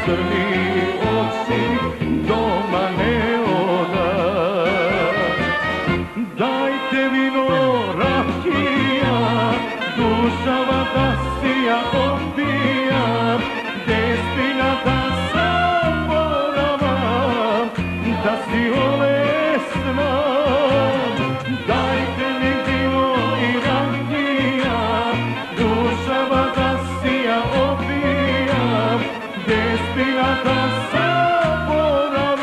crni oci doma ne oda. Dajte vino rakija, dušava da sija opija, destina da zaboravam, da si olesna. Dajte mi vino i rakija, dušava da sija opija, destina da zaboravam,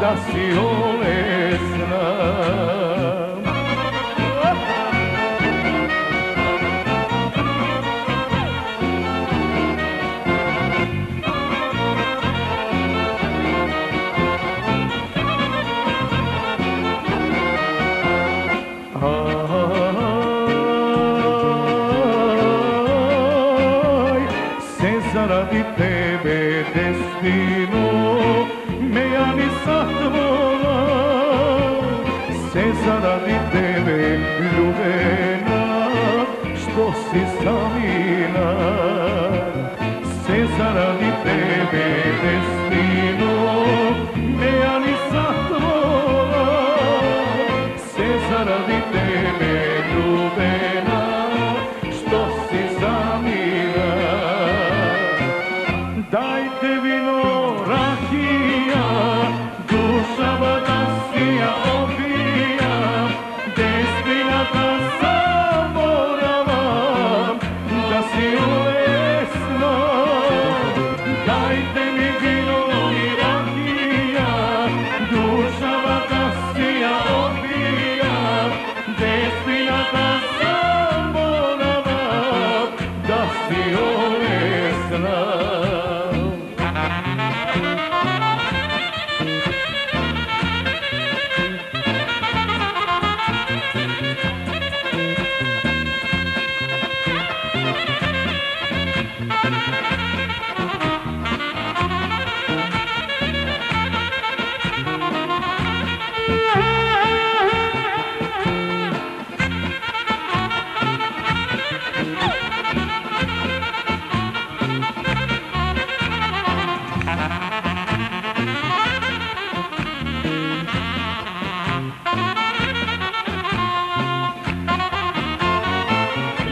da si olesna. Zaradi tebe, destino, me ja nisam tvola. Se zaradi tebe, ljubena, što si samina. Se zaradi tebe, destino, me ja nisam tvola. Se zaradi tebe, ljubena, što si samina. Dajte vino rakija, dušava da sija opija, destina da zaboravam, da si olesna. Dajte mi vino i rakija, dušava da sija opija, destina da zaboravam, da si olesna.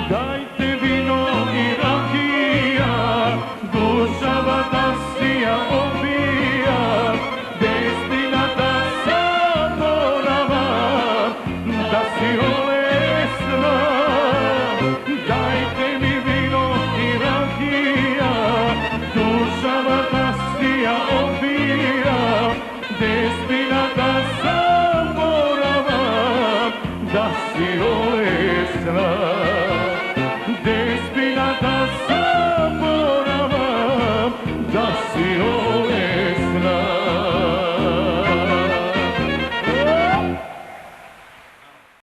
Dajte vino i rakija, dušava da sija opija, destina da zaboravam, da si olesna. Dajte mi vino i rakija, dušava da sija opija, destina da zaboravam, da si olesna. Despina da zaboravam, da si